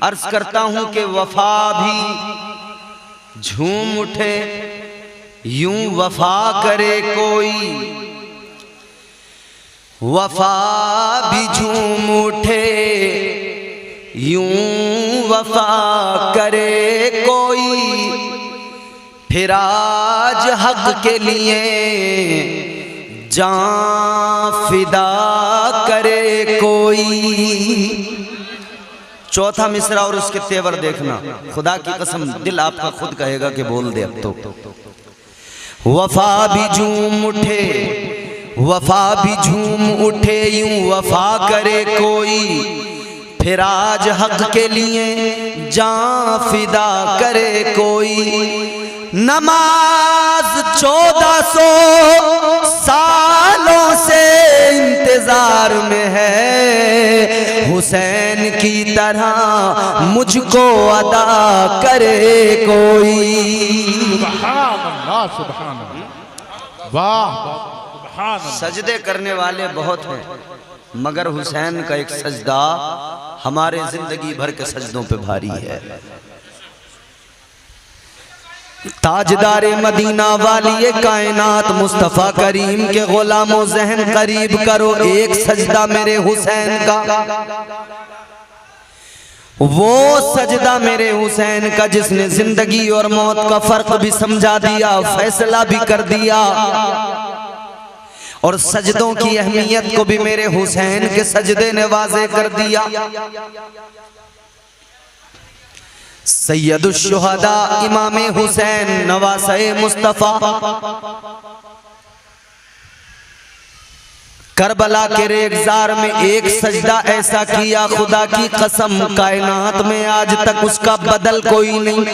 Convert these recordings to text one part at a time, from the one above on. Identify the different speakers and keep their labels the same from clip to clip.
Speaker 1: अर्ज करता हूं कि वफा भी झूम उठे यूं वफा करे कोई, वफा भी झूम उठे यूं वफा करे कोई, फिर आज हक के लिए जान फिदा करे कोई। चौथा मिसरा और उसके तेवर देखना, खुदा की कसम दिल आपका खुद कहेगा कि बोल दे अब तो। वफा भी झूम उठे, वफा भी झूम उठे यूं वफा करे कोई, फिर आज हक के लिए जान फिदा करे कोई। नमाज 1400 सालों से इंतजार में है, हुसैन की तरह मुझको अदा करे कोई।
Speaker 2: सुभान अल्लाह, सुभान अल्लाह, वाह सुभान अल्लाह।
Speaker 1: सजदे करने वाले बहुत हैं, मगर हुसैन का एक सजदा हमारे जिंदगी भर के सजदों पे भारी है। ताजदारे मदीना वाली कायनात मुस्तफा करीम के गुलामों ज़हन करीब करो, एक सजदा मेरे हुसैन का, वो सजदा मेरे हुसैन का जिसने जिंदगी और मौत का फर्क भी समझा दिया, फैसला भी कर दिया, और सजदों की अहमियत को भी मेरे हुसैन के सजदे ने वाज़े कर दिया। सैयदुश शुहदा इमाम हुसैन नवासे मुस्तफा करबला के रेगजार में एक सजदा ऐसा किया, खुदा की कसम कायनात में आज तक उसका बदल कोई नहीं।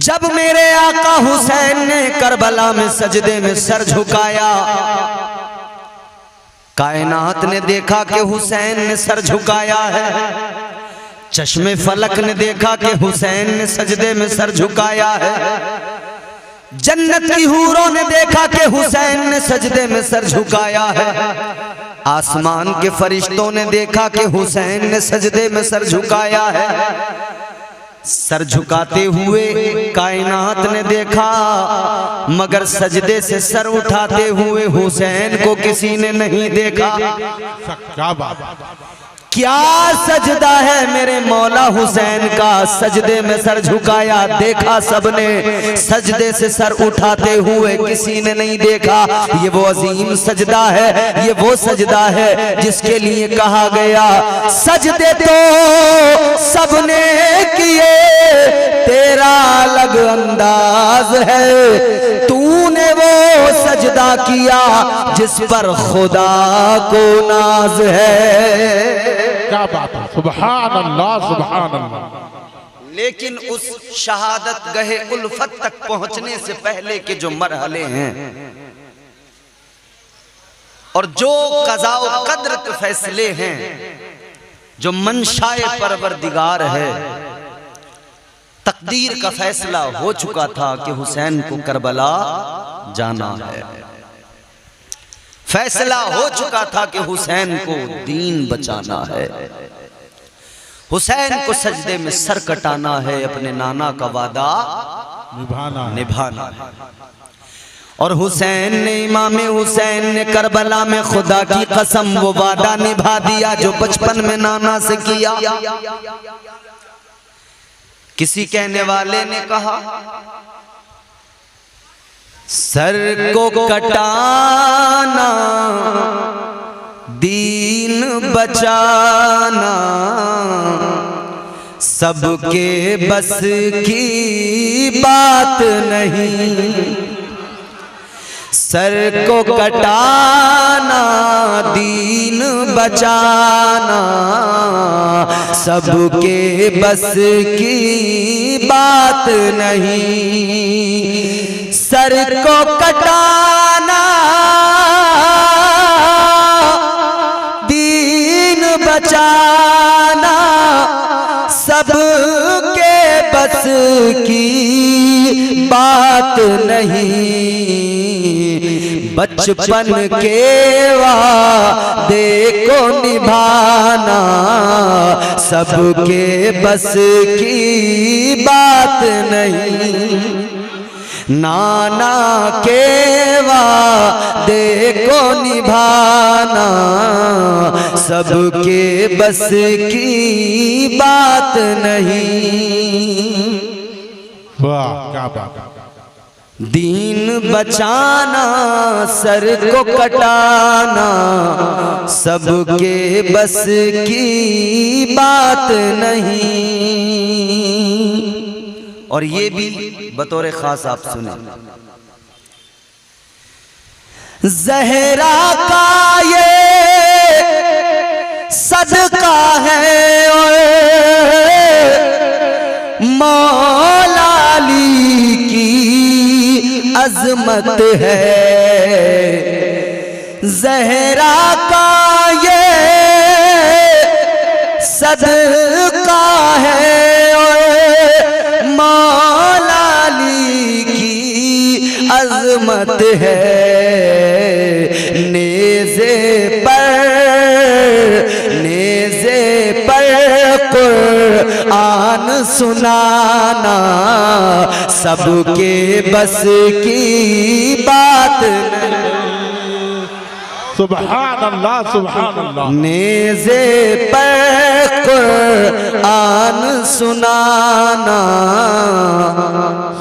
Speaker 1: जब मेरे आका हुसैन ने करबला में सजदे में सर झुकाया, कायनात ने देखा कि हुसैन ने सर झुकाया है, चश्मे फलक ने देखा कि हुसैन ने सजदे में सर झुकाया है, जन्नत की हूरों ने देखा कि हुसैन ने सजदे में सर झुकाया है, आसमान के फरिश्तों ने देखा कि हुसैन ने सजदे में सर झुकाया है। सर झुकाते हुए कायनात ने देखा, मगर सजदे से सर उठाते हुए हुसैन को किसी ने नहीं देखा।
Speaker 2: क्या बात,
Speaker 1: क्या सजदा है मेरे मौला हुसैन का, सजदे में सर झुकाया, देखा सबने, सजदे से सर उठाते हुए किसी ने नहीं देखा। ये वो अजीम सजदा है, ये वो सजदा है जिसके लिए कहा गया सजदे तो सबने किए, तेरा अलग अंदाज है, तूने वो सजदा किया जिस पर खुदा को नाज है।
Speaker 2: क्या बात है, सुभान अल्लाह, सुभान अल्लाह।
Speaker 1: लेकिन उस शहादत गहे उल्फत तक पहुंचने से पहले के जो मरहले हैं और जो कज़ा व क़द्र के फैसले हैं, जो मंशाए परवरदिगार है, तकदीर का फैसला हो चुका था कि हुसैन को करबला जाना है, फैसला हो चुका था कि हुसैन को दीन बचाना है, हुसैन को सजदे में सर कटाना है, अपने नाना का वादा निभाना है। और हुसैन ने, इमाम हुसैन ने करबला में खुदा की कसम वो वादा निभा दिया जो बचपन में नाना से किया। किसी कहने वाले ने कहा सर को कटाना दीन बचाना सबके बस की बात नहीं, सर को कटाना दीन बचाना सबके बस की बात नहीं, सर को कटाना दीन बचाना सबके बस की बात नहीं, बचपन के वादे को निभाना सबके बस की बात नहीं, नाना के वादे को निभाना सबके बस की बात नहीं।
Speaker 2: वाह क्या बात।
Speaker 1: दीन बचाना सर को कटाना सबके बस की बात नहीं। और ये भी बतौर खास आप सुने, ज़हरा का ये सदका है और मौला अली की अजमत है। ज़हरा का ये सदका है और मौला अली की अजमत है। नेज़े पर कुरान सुनाना सबके बस की बात नहीं।
Speaker 2: सुभान अल्लाह सुभान अल्लाह।
Speaker 1: नेज़े पर कुरान सुनाना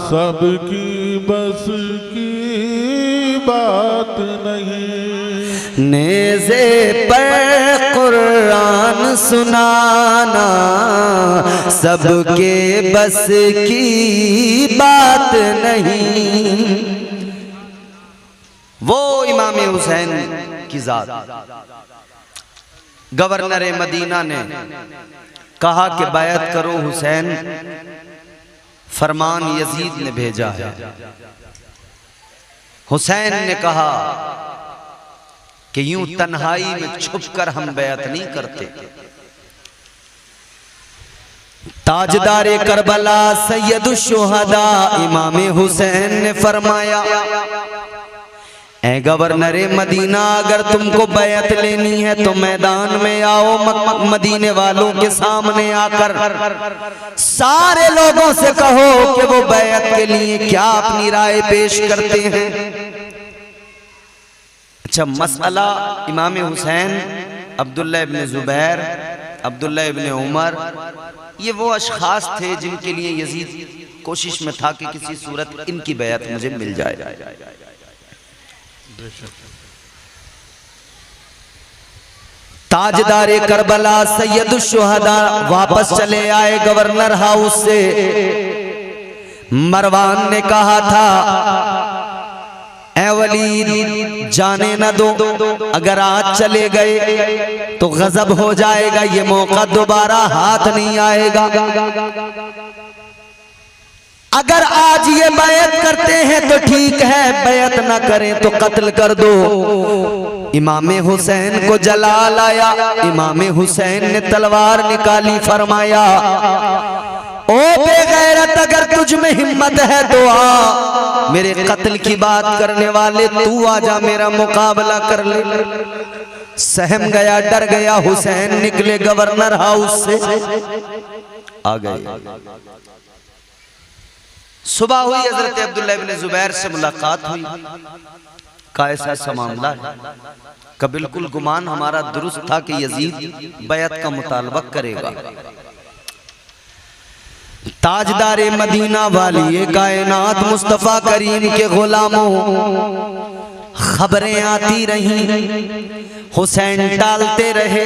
Speaker 2: सबकी बस की बात नहीं।
Speaker 1: नेज़े पर कुरान सुनाना सबके बस की बात नहीं। वो इमाम हुसैन की जात, गवर्नर मदीना ने कहा कि बैत करो हुसैन, फरमान यजीद ने भेजा है। हुसैन ने कहा कि यूं तन्हाई में छुपकर हम बैत नहीं करते। ताजदारे करबला सैयदुश शुहदा इमाम हुसैन ने फरमाया, ऐ गवर्नर मदीना, अगर तुमको बैत लेनी है तो मैदान में आओ, मदीने वालों के सामने आकर सारे लोगों से कहो कि वो बैत के लिए क्या अपनी राय पेश करते हैं। अच्छा, मसला इमाम हुसैन, अब्दुल्ला इब्न जुबैर, अब्दुल्ला इब्न उमर, ये वो अशखास थे जिनके लिए यजीद कोशिश में था कि किसी सूरत इनकी बैत मुझे मिल जाए। ताजदारे करबला सैयदुश शुहदा वापस चले आए गवर्नर हाउस से। मरवान ने कहा था, ऐ वलीद जाने न दो, अगर आज चले गए तो गजब हो जाएगा, ये मौका दोबारा हाथ नहीं आएगा। अगर आज ये बैत करते हैं तो ठीक है, बैत ना करें तो कत्ल कर दो। इमाम हुसैन को जलाल आया, इमाम हुसैन ने तलवार निकाली, फरमाया, ओ बेगैरत, अगर तुझ में हिम्मत है तो आ, मेरे कत्ल की बात करने वाले तू आजा, मेरा मुकाबला कर ले। सहम गया, डर गया हुसैन, निकले गवर्नर हाउस से, आ गए। सुबह हुई, हजरत अब्दुल्ला इब्न जुबैर से मुलाकात हुई। का ऐसा मामला है? का बिल्कुल गुमान हमारा दुरुस्त था कि यजीद बैत का मुतालबा करेगा। ताजदारे मदीना वाली कायनात मुस्तफा करीम के गुलामों, खबरें आती रहीं, हुसैन टालते रहे।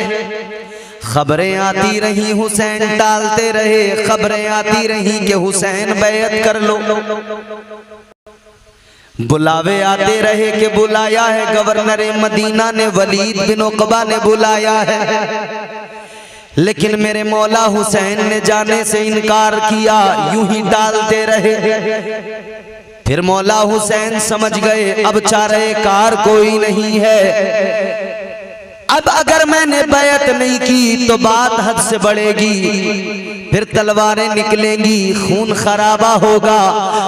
Speaker 1: खबरें आती रही, हुसैन टालते रहे। खबरें आती रही कि हुसैन बैत कर लो। बुलावे आते रहे कि बुलाया है गवर्नर मदीना ने, वलीद बिन उक़बा ने बुलाया है, लेकिन मेरे मौला हुसैन ने जाने से इनकार किया, यूं ही डालते रहे। फिर मौला हुसैन समझ गए अब चारे कार कोई नहीं है, अब अगर मैंने बैत नहीं की तो बात हद से बढ़ेगी। फिर तलवारें निकलेंगी, खून खराबा होगा।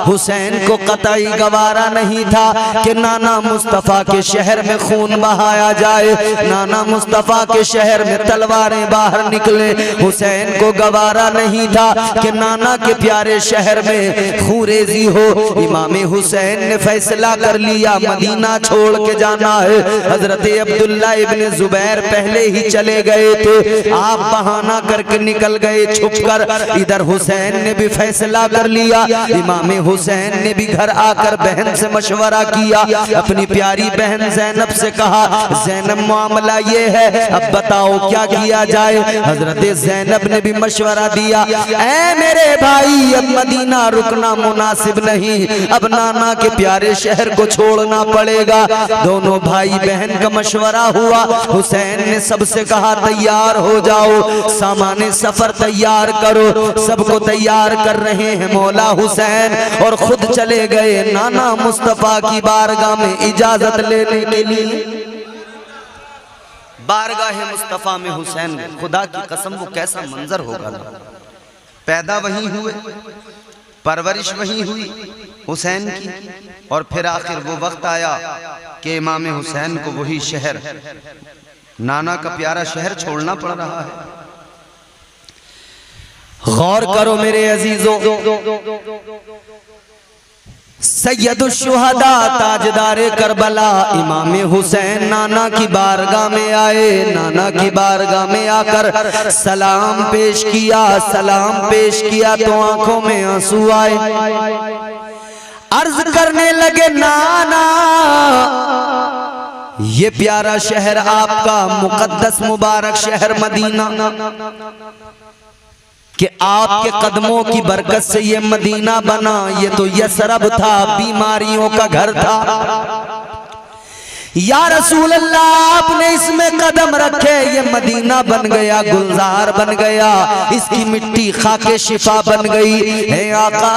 Speaker 1: हुसैन को कतई गवारा नहीं था कि नाना मुस्तफ़ा के शहर में खून बहाया जाए, नाना मुस्तफ़ा के शहर में तलवारें बाहर निकले। हुसैन को गवारा नहीं था कि नाना के प्यारे शहर में खूरेजी हो। इमाम हुसैन ने फैसला कर लिया मदीना छोड़ के जाना है। हजरत अब्दुल्ला इब्न जुबैर पहले ही चले गए थे, आप बहाना करके निकल गए छुप कर। इधर हुसैन ने भी फैसला कर लिया। इमाम हुसैन ने भी घर आकर बहन से मशवरा किया, अपनी प्यारी बहन ज़ैनब से कहा, ज़ैनब मामला ये है, अब बताओ क्या किया जाए। हजरत ज़ैनब ने भी मशवरा दिया, ऐ मेरे भाई अब मदीना रुकना मुनासिब नहीं, अब नाना के प्यारे शहर को छोड़ना पड़ेगा। दोनों भाई बहन का मशवरा हुआ। हुसैन ने सबसे कहा तैयार हो जाओ, सामाने सफर तैयार करो। सबको तैयार कर रहे हैं मौला हुसैन, और खुद चले गए नाना मुस्तफ़ा की बारगाह में इजाजत लेने के लिए। बारगाह मुस्तफ़ा में हुसैन, खुदा की कसम वो कैसा मंजर होगा। पैदा वहीं हुए, परवरिश वहीं हुई हुसैन की, और फिर आखिर वो वक्त आया कि इमाम हुसैन को वही शहर, नाना का प्यारा शहर छोड़ना पड़ रहा है। गौर करो मेरे अजीजों, सैयदुश शुहदा ताजदारे करबला इमाम हुसैन नाना की बारगाह में आए। नाना की बारगाह में आकर सलाम पेश किया। सलाम पेश किया तो आंखों में आंसू आए। अर्ज करने लगे, नाना ये प्यारा शहर आपका, मुकद्दस मुबारक शहर मदीना, कि आपके कदमों की बरकत से ये मदीना बना। ये तो यसरब था, बीमारियों का घर था। या रसूल अल्लाह, आपने इसमें कदम रखे, ये मदीना बन गया, गुलजार बन गया, इसकी मिट्टी खाके शिफा बन गई है। आका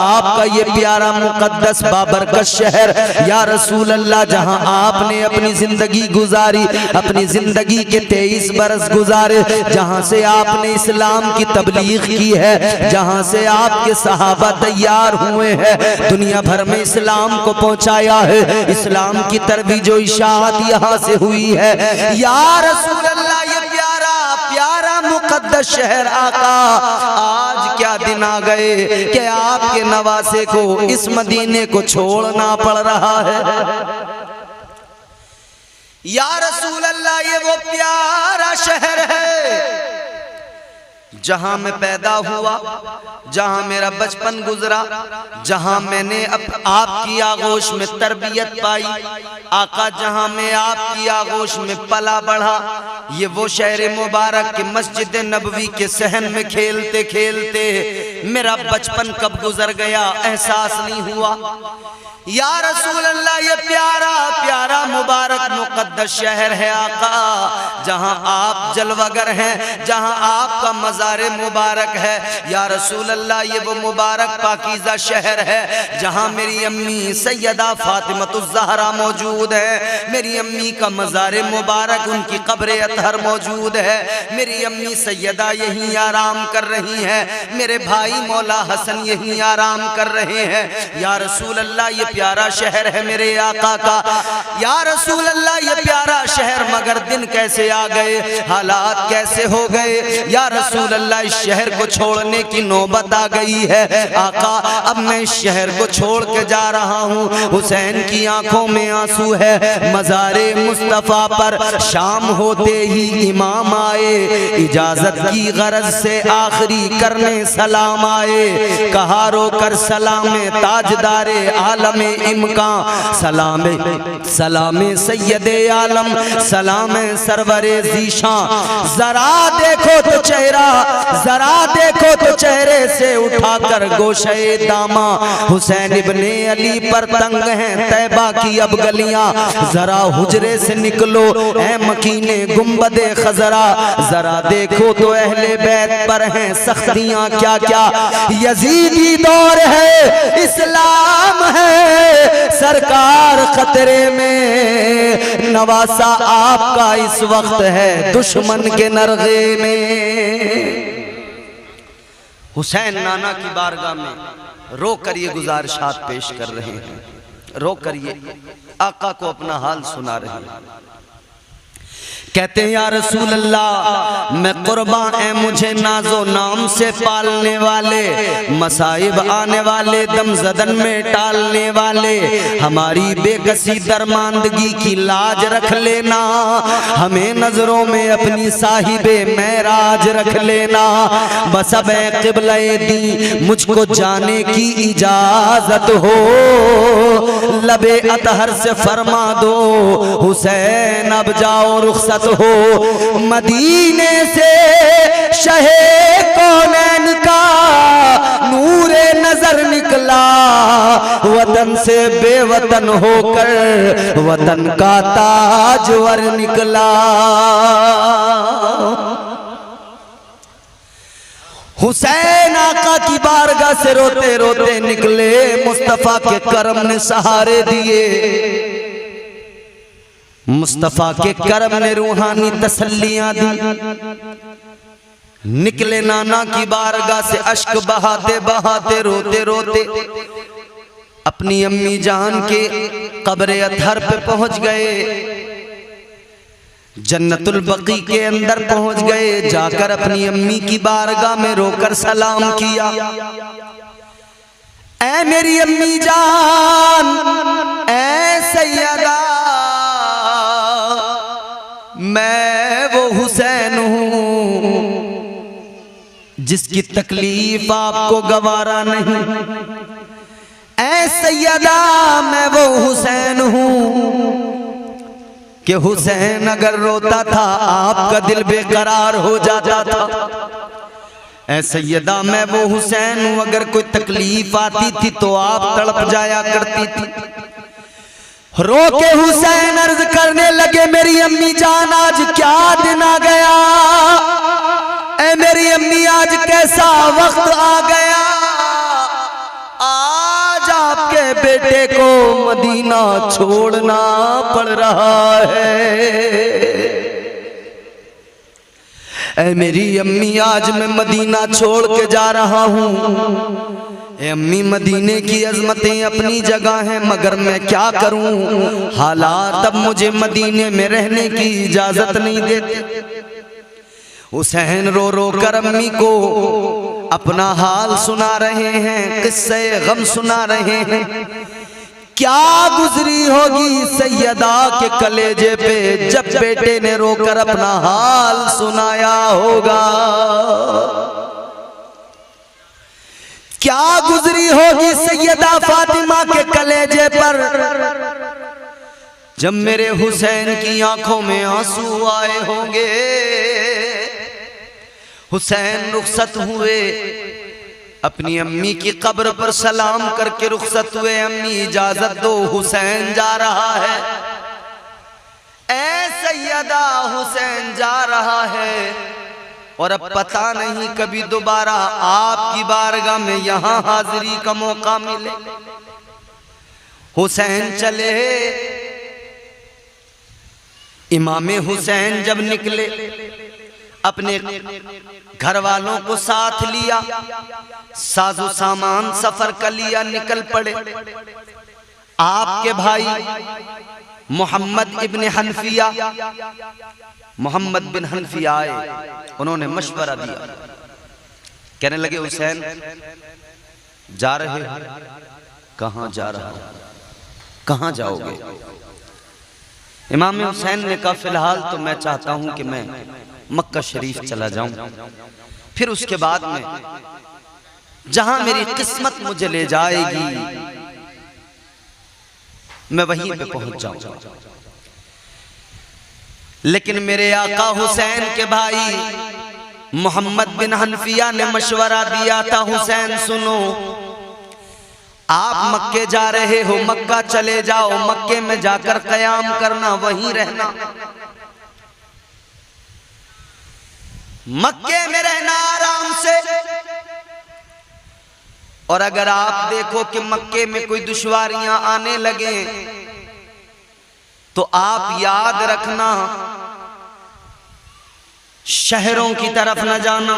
Speaker 1: आपका ये प्यारा मुकद्दस बाबरकत शहर, या रसूल अल्लाह, जहां आपने अपनी जिंदगी गुजारी, अपनी जिंदगी के 23 बरस गुजारे, जहां से आपने इस्लाम की तबलीग की है, जहां से आपके सहाबा तैयार हुए हैं, दुनिया भर में इस्लाम को पहुंचाया है, इस्लाम की तरबियत इशाअत यहाँ से हुई है। या रसूल अल्लाह, ये प्यारा प्यारा मुकद्दस शहर आका, आज क्या दिन आ गए कि आपके नवासे को इस मदीने को छोड़ना पड़ रहा है। या रसूल अल्लाह, ये वो प्यारा शहर है जहां मैं पैदा हुआ, जहां मेरा बचपन गुजरा, जहां मैंने आपकी आगोश में तरबियत पाई। आका, जहां मैं आपकी आगोश में पला बढ़ा, ये वो शहर मुबारक के मस्जिद नबवी के सहन में खेलते खेलते मेरा बचपन कब गुजर गया एहसास नहीं हुआ। या रसूल अल्लाह, ये प्यारा प्यारा मुबारक मुकद्दस शहर है आका, जहां आप जलवागर हैं, जहां आपका मज़ार मुबारक है। या रसूल अल्लाह, ये वो मुबारक पाकीज़ा शहर है जहां मेरी अम्मी सैयदा फातिमतुज़ ज़हरा मौजूद है। मेरी अम्मी का मज़ार मुबारक, उनकी कब्र अतहर मौजूद है। मेरी अम्मी सैयदा यहीं आराम कर रही हैं, मेरे भाई मौला हसन यहीं आराम कर रहे हैं। या रसूल अल्लाह, ये प्यारा शहर है मेरे आका का। या रसूल अल्लाह, ये प्यारा शहर, मगर दिन कैसे आ गए, हालात कैसे हो गए। या रसूल अल्लाह, इस शहर को छोड़ने की नौबत आ गई है। आका, अब मैं इस शहर को छोड़ के जा रहा हूँ। हुसैन की आंखों में आंसू है। मज़ारे मुस्तफ़ा पर शाम होते ही इमाम आए, इजाजत की गरज से आखिरी करने सलाम आए। कहा रोकर सलामे ताजदारे आलम इमकान, सलामे सलामे सैयदे आलम, सलामे सरवरे ज़ीशान। जरा देखो तो चेहरा, जरा देखो तो चेहरे से उठाकर गोशे दामा, हुसैन इब्ने अली पर तंग हैं तैबा की अब गलियां। जरा हुजरे से निकलो ऐ मकीने गुंबदे खजरा, जरा देखो तो अहले बैत पर हैं सख्तियां क्या क्या। यजीदी दौर है, इस्लाम है सरकार खतरे में, नवासा आपका इस वक्त है दुश्मन के नरगे में। हुसैन नाना की बारगाह में रो कर ये गुजारिशात पेश कर रहे हैं, रो कर ये आका को अपना हाल सुना रहे हैं। कहते हैं या रसूल अल्लाह मैं कुर्बान है मुझे नाजो नाम से पालने वाले, मसाइब आने वाले दम जदन में टालने वाले, हमारी बेकसी दरमानदगी की लाज रख लेना, हमें नजरों में अपनी साहिबे महराज रख लेना, बस अब क़िबले दी मुझको जाने की इजाजत हो, लबे अतहर से फरमा दो हुसैन अब जाओ रुखसत हो, मदीने से शहे कौनैन का नूरे नजर निकला, वतन से बेवतन होकर वतन का ताजवर निकला। हुसैन आका की बारगाह से रोते रोते निकले, मुस्तफा के करम ने सहारे दिए, मुस्तफा के करम ने रूहानी तसल्लियां दी। निकले नाना की बारगाह से अश्क बहाते बहाते रोते रोते अपनी अम्मी जान के कब्र अतहर पे पहुंच गए, जन्नतुल बकी के अंदर पहुंच गए, जाकर अपनी अम्मी की बारगाह में रोकर सलाम किया, ऐ मेरी अम्मी जान, ऐ सैयदा, मैं वो हुसैन हूं जिसकी तकलीफ आपको गवारा नहीं, ऐ सैयदा मैं वो हुसैन हूं कि हुसैन अगर रोता था आपका दिल बेकरार हो जाता था, ऐ सैयदा मैं वो हुसैन हूं अगर कोई तकलीफ आती थी तो आप तड़प जाया करती थी। रो के हुसैन अर्ज करने लगे मेरी अम्मी जान आज क्या दिन आ गया, ऐ मेरी अम्मी आज कैसा वक्त आ गया, आज आपके बेटे को मदीना छोड़ना पड़ रहा है, ऐ मेरी अम्मी आज मैं मदीना छोड़ के जा रहा हूं, ए अम्मी मदीने की अजमतें अपनी जगह हैं मगर मैं क्या करूं, हालात अब मुझे मदीने में रहने की इजाजत नहीं देते। हुसैन रो रो कर अम्मी को अपना हाल सुना रहे हैं, किस्से गम सुना रहे हैं, क्या गुजरी होगी सैयदा के कलेजे पे जब बेटे ने रोकर अपना हाल सुनाया होगा, क्या गुजरी होगी सैयदा फातिमा के कलेजे पर जब मेरे हुसैन की आंखों में आंसू आए होंगे। हुसैन रुखसत हुए, अपनी अम्मी की कब्र पर सलाम करके रुखसत हुए, अम्मी इजाजत दो हुसैन जा रहा है, ऐ सैयदा हुसैन जा रहा है और अब पता नहीं कभी दोबारा आपकी बारगाह में यहां हाजिरी का मौका मिले। हुसैन चले, इमाम हुसैन जब निकले अपने घर वालों को साथ लिया, साजो सामान सफर का लिया, निकल पड़े। आपके भाई मोहम्मद इब्न हनफिया, मोहम्मद बिन हनफिया आए, उन्होंने मशवरा दिया, कहने लगे हुसैन जा रहे हो, कहां जा रहा हो, कहां जाओगे? इमाम हुसैन ने कहा फिलहाल तो मैं चाहता हूं कि मैं मक्का शरीफ चला जाऊं, फिर उसके बाद में जहां मेरी किस्मत मुझे ले जाएगी मैं वहीं पे पहुंच जाऊंगा। लेकिन मेरे आका हुसैन के भाई मोहम्मद बिन हनफिया ने मशवरा दिया था, हुसैन सुनो, आप मक्के जा रहे हो, मक्का चले जाओ, मक्के में जाकर कयाम करना, वहीं रहना, मक्के में रहना आराम से। और अगर आप देखो कि मक्के में कोई दुश्वारियां आने लगे तो आप याद रखना शहरों की तरफ न जाना,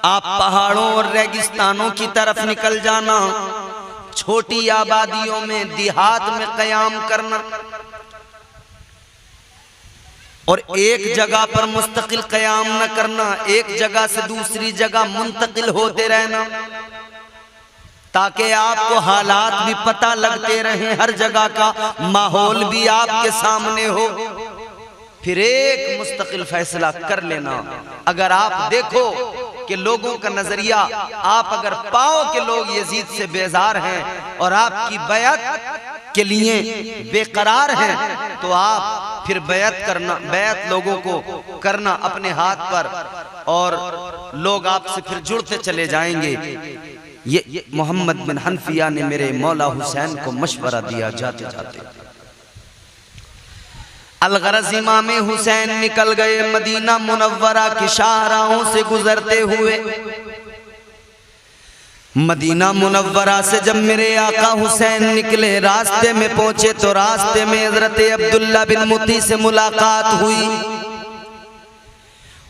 Speaker 1: आप पहाड़ों और रेगिस्तानों की तरफ निकल जाना, छोटी आबादियों में देहात में कयाम करना और एक जगह पर मुस्तकिल कयाम न करना, एक जगह से दूसरी जगह मुंतकिल होते रहना, ताकि आपको हालात भी पता लगते रहे, हर जगह का माहौल भी आपके सामने हो, फिर एक मुस्तकिल फैसला कर लेना। अगर आप देखो कि लोगों का नजरिया, आप अगर पाओ कि लोग यजीद से बेजार हैं और आपकी बैत के लिए बेकरार हैं, तो आप फिर बैत करना, बैत लोगों को करना अपने हाथ पर, और लोग आपसे फिर जुड़ते चले जाएंगे। ये मोहम्मद बिन हनफिया ने मेरे मौला हुसैन को मशवरा दिया जाते जाते। अलगरज इमाम हुसैन निकल गए मदीना मुनव्वरा की शाहराहों से गुजरते हुए। मदीना मुनव्वरा से जब मेरे आका हुसैन निकले, रास्ते में पहुंचे तो रास्ते में हजरत अब्दुल्ला बिन मुती से मुलाकात हुई।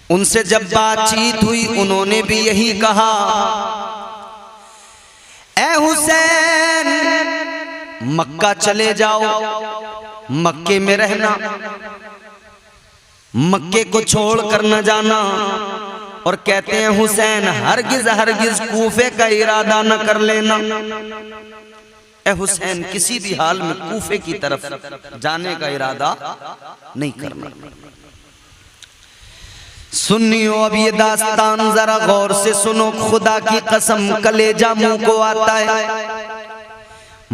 Speaker 1: उनसे जब बातचीत हुई, उन्होंने भी यही कहा, ए हुसैन मक्का चले जाओ, मक्के में रहना, मक्के को छोड़ कर न जाना। और कहते हैं हुसैन हरगिज हरगिज कूफे का इरादा न कर लेना। ए हुसैन किसी भी हाल में कूफे की तरफ जाने का इरादा नहीं करना। सुनियो अब ये दास्तान जरा गौर से सुनो, खुदा की कसम कलेजा मुंह को आता है।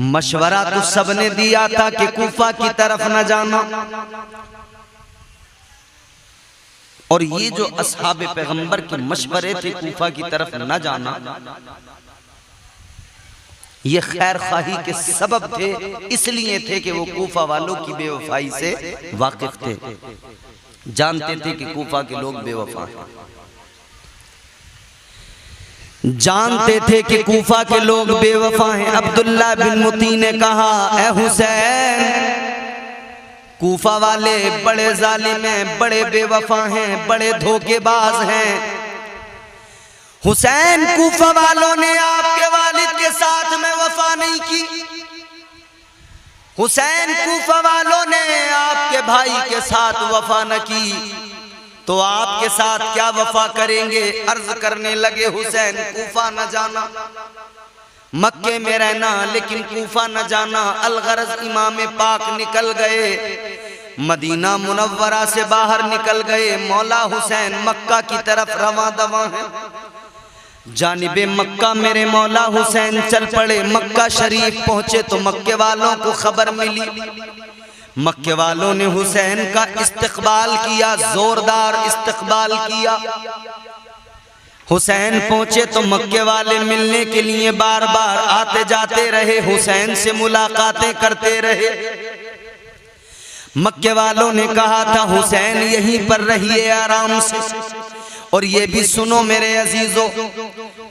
Speaker 1: मशवरा तो सबने दिया था कि कूफा की तरफ न जाना, और ये जो असहाबे पैगंबर के मशवरे थे कूफा की तरफ न जाना, ये खैर खाही के सबब थे, इसलिए थे कि वो कूफा वालों की बेवफाई से वाकिफ थे, जानते थे कि कूफा के लोग बेवफा हैं, जानते थे कि कूफा के लोग बेवफा हैं। अब्दुल्ला बिन मुती ने कहा, ए हुसैन कूफा वाले बड़े जालिम हैं, बड़े बेवफा हैं, बड़े धोखेबाज हैं। हुसैन कूफा वालों ने आपके वालिद के साथ में वफा नहीं की, हुसैन कूफा वालों ने आपके भाई के साथ वफा न की, तो आपके साथ क्या वफा करेंगे। अर्ज करने लगे, हुसैन कूफा न जाना, मक्के में रहना लेकिन कूफा न जाना। अलगरज इमाम पाक निकल गए, मदीना मुनव्वरा से बाहर निकल गए। मौला हुसैन मक्का की तरफ रवा दवा है। जानिबे मक्का मेरे मौला हुसैन चल पड़े। मक्का शरीफ पहुंचे तो मक्के वालों को खबर मिली। मक्के वालों ने हुसैन का इस्तकबाल किया, जोरदार इस्तकबाल किया। हुसैन पहुंचे तो मक्के वाले मिलने के लिए बार बार आते जाते रहे, हुसैन से मुलाकातें करते रहे। मक्के वालों ने कहा था हुसैन यहीं पर रहिए आराम से। और ये भी सुनो मेरे अजीजों,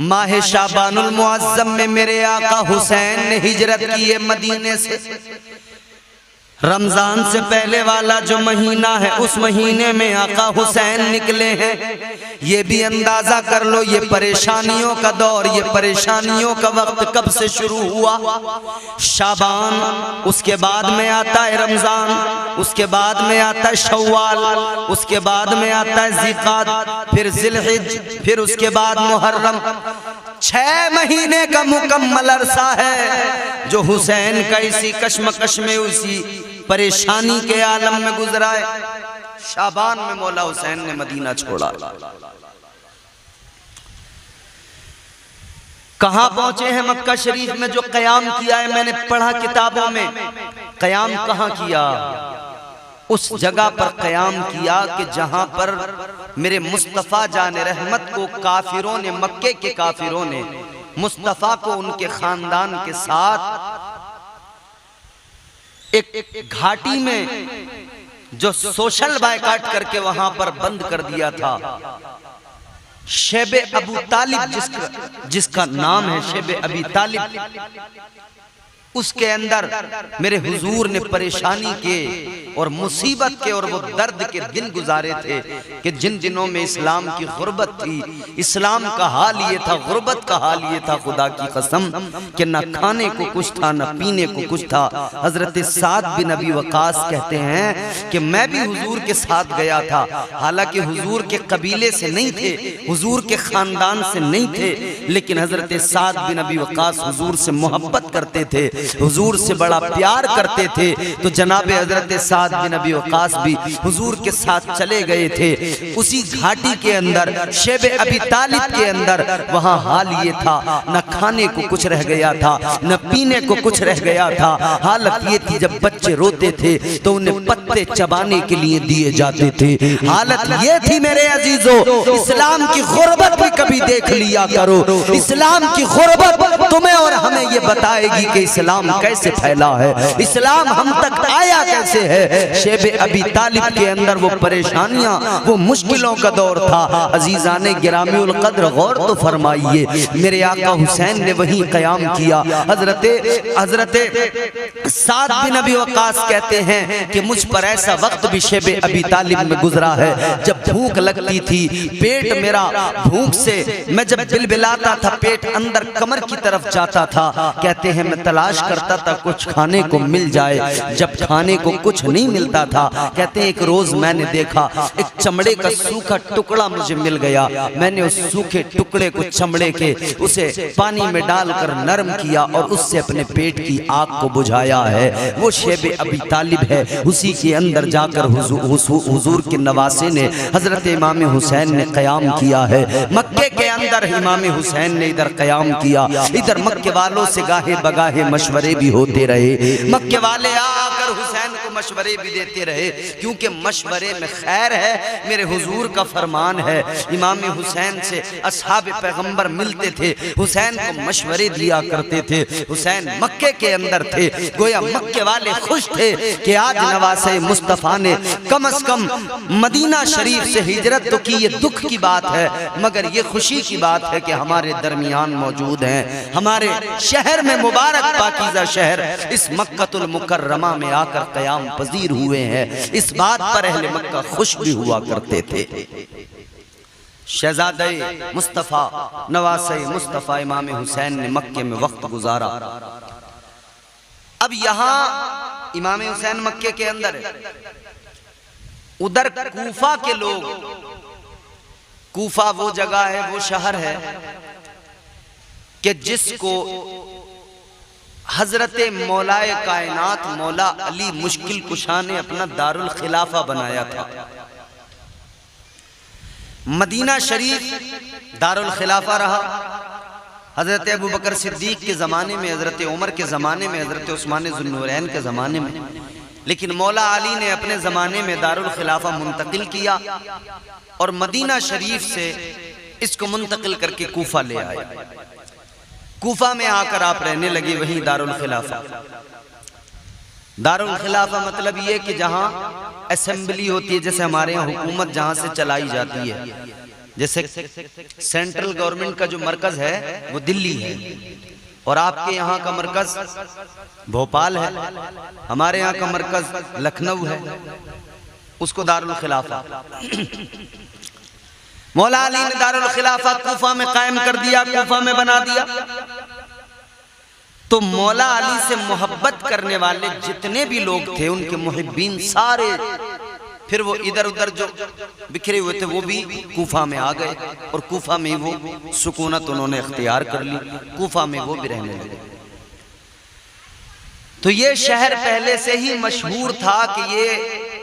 Speaker 1: माह शाबानुल मुअज्जम में मेरे आका हुसैन ने हिजरत की है मदीने से। रमजान से पहले वाला जो महीना है, उस महीने में आका हुसैन निकले हैं। ये भी अंदाजा कर लो ये परेशानियों का दौर, ये परेशानियों का वक्त कब से शुरू हुआ। शाबान, उसके बाद में आता है रमजान, उसके बाद में आता है शव्वाल, उसके बाद में आता है ज़िक़ात, फिर ज़िलहिज, फिर उसके बाद मुहर्रम। 6 महीने का मुकम्मल अरसा है जो हुसैन का इसी कश्मकश में, उसी परेशानी के आलम में गुजरा है। शाबान में मौला हुसैन ने मदीना छोड़ा। कहां पहुंचे हैं? मक्का शरीफ में जो कयाम किया है, मैंने पढ़ा किताबों में, कयाम कहां किया? उस जगह पर कयाम किया कि जहां पर मेरे मुस्तफा जाने रहमत को काफिरों ने, मक्के के काफिरों ने मुस्तफा को उनके खानदान के साथ एक घाटी में जो सोशल बायकाट करके वहां पर बंद कर दिया था। शेबे अबू तालिब जिसका नाम है शेबे अबी तालिब, उसके अंदर मेरे हुजूर ने परेशानी के और मुसीबत के और वो दर्द के दिन गुजारे थे कि जिन दिनों में इस्लाम की गुर्बत थी, इस्लाम का हाल ये था, गुर्बत का हाल ये था, खुदा की कसम कि न खाने को कुछ था न पीने को कुछ था। हजरत साद बिन अबी वकास कहते हैं कि मैं भी हुजूर के साथ गया था, हालांकि हुजूर के कबीले से नहीं थे, हुजूर के खानदान से नहीं थे, लेकिन हजरत साद बिन अबी वकास हुजूर से मोहब्बत करते थे, हुजूर से बड़ा प्यार करते थे। तो जनाब हजरत साद बिन अबी वकास भी हुजूर के साथ चले गए थे उसी घाटी के अंदर, शेब अबी तालिब के अंदर। वहां हाल ये था, न खाने को कुछ रह गया था, न पीने को कुछ रह गया था। हालत ये थी जब बच्चे रोते थे तो उन्हें पत्ते चबाने के लिए दिए जाते थे। हालत ये थी मेरे अजीजों, इस्लाम की गुर्बत भी कभी देख लिया करो। इस्लाम की गुर्बत तुम्हें और हमें ये बताएगी कि इस्लाम कैसे फैला है, इस्लाम हम तक आया कैसे है। शेब अबी तालिब के अंदर वो परेशानियां, वो मुश्किलों का दौर था। अजीजाने गिरामीउल कद्र गौर तो फरमाइए, मेरे आका हुसैन ने वहीं कयाम किया। हजरत साद बिन अबी वकास कहते हैं कि मुझ पर ऐसा वक्त भी शेब अबी तालिब में गुजरा है जब भूख लगती थी, पेट मेरा भूख से मैं जब बिलबिलाता था, पेट अंदर कमर की तरफ जाता था। कहते हैं मैं तलाश करता था कुछ खाने को मिल जाए, जब खाने को कुछ नहीं मिलता था, कहते हैं एक रोज मैंने देखा एक चमड़े का सूखा टुकड़ा मुझे मिल गया। मैंने उस सूखे टुकड़े को चमड़े के उसे पानी में डालकर नरम किया और उससे अपने पेट की आग को बुझाया है। वो शेब अबी तालिब है, उसी के अंदर जाकर हुजूर के नवासे ने हजरत इमाम हुसैन ने कयाम किया है। मक्के के अंदर इमाम हुसैन ने इधर कयाम किया, इधर मक्के वालों से गाहे बगाहे मशवरे भी होते रहे। मक्के वाले आकर हुसैन को मशवरे भी देते रहे, क्योंकि मशवरे में खैर है। मेरे हुजूर का फरमान है, इमाम हुसैन से असहाब पैगंबर मिलते थे, हुसैन को मशवरे दिया करते थे। हुसैन मक्के के अंदर थे, गोया मक्के वाले खुश थे कि आज नवासे मुस्तफ़ा ने कम से कम मदीना शरीफ से हिजरत तो की। ये दुख की बात है मगर ये खुशी की बात है कि हमारे दरमियान मौजूद हैं, हमारे शहर में, मुबारक पाकीज़ा शहर इस मक्कतुल मुकर्रमा में आकर कयाम पजीर हुए हैं। इस बात पर अहले मक्का खुश भी हुआ करते थे। शहजादे मुस्तफ़ा नवासे मुस्तफ़ा इमाम हुसैन ने मक्के में वक्त गुजारा। अब यहाँ इमाम हुसैन मक्के के अंदर है, उधर कूफा के लोग, कूफा वो जगह है, वो शहर है कि जिसको हजरत मौलाए कायनात मौला अली मुश्किल कुशा ने अपना दारुल खिलाफा बनाया था। मदीना शरीफ दारुल खिलाफा रहा। हजरत अबू बकर सिद्दीक के ज़माने में, हजरत उमर के ज़माने में, हजरत उस्मान ज़ुन्नूरैन के ज़माने में, लेकिन मौला अली ने अपने ज़माने में दारुल खिलाफा मुंतकिल किया और मदीना शरीफ से इसको मुंतकिल करके कूफा ले आए। कूफा में आकर आप रहने लगे, वहीं दारुल खिलाफा। दारुल खिलाफा मतलब ये कि जहाँ असेंबली होती है, जैसे हमारे यहाँ हुकूमत जहाँ से चलाई जाती है, जैसे सेंट्रल गवर्नमेंट का जो मरकज है वो दिल्ली है और आपके यहाँ का मरकज भोपाल है, हमारे यहाँ का मरकज लखनऊ है, उसको दारुल खिलाफा। मौला अली ने दारुल खिलाफा कूफा में कायम कर दिया, कूफा में बना दिया। तो मौला अली से मोहब्बत करने वाले जितने भी लोग थे, उनके मुहिब्बीन सारे फिर वो इधर उधर जो बिखरे हुए थे वो भी कूफा में आ गए और कूफा में वो सुकूनत उन्होंने इख्तियार कर ली, कूफा में वो भी रहने लगे। तो ये शहर पहले से ही मशहूर था कि ये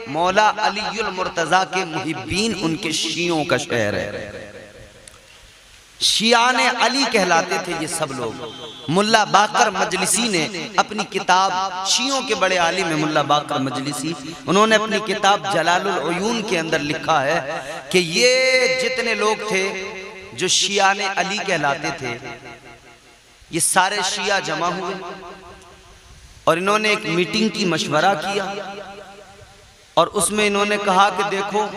Speaker 1: मौला अलीउल मुर्तजा के मुहिब्बीन उनके शियों का शहर है। शियाने अली कहलाते थे ये सब लोग। मुल्ला बाकर मजलिसी ने अपनी किताब, शियों के बड़े आलिम है मुल्ला बाकर मजलिसी, उन्होंने अपनी किताब जलालुल उयून के अंदर लिखा है कि ये जितने लोग थे जो शियाने अली कहलाते थे, ये सारे शिया जमा हुए और इन्होंने एक मीटिंग की, मशवरा किया और उसमें इन्होंने कहा कि देखो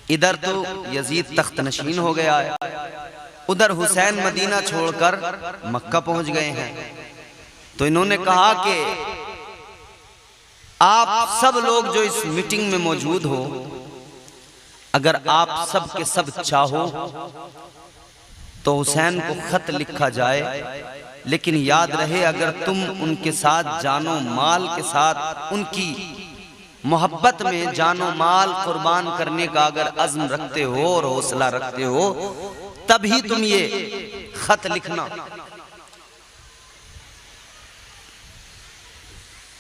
Speaker 1: इधर तो यजीद तख्त नशीन हो गया है, उधर हुसैन मदीना छोड़कर मक्का पहुंच गए हैं, तो इन्होंने कहा कि आप सब लोग जो इस मीटिंग में मौजूद हो, अगर आप सब के सब चाहो तो हुसैन को खत लिखा जाए, लेकिन याद रहे अगर तुम उनके साथ जानो माल के साथ उनकी मोहब्बत में जानो माल कुर्बान करने का अगर अज़्म रखते हो और हौसला रखते हो, तभी तुम ये खत लिखना।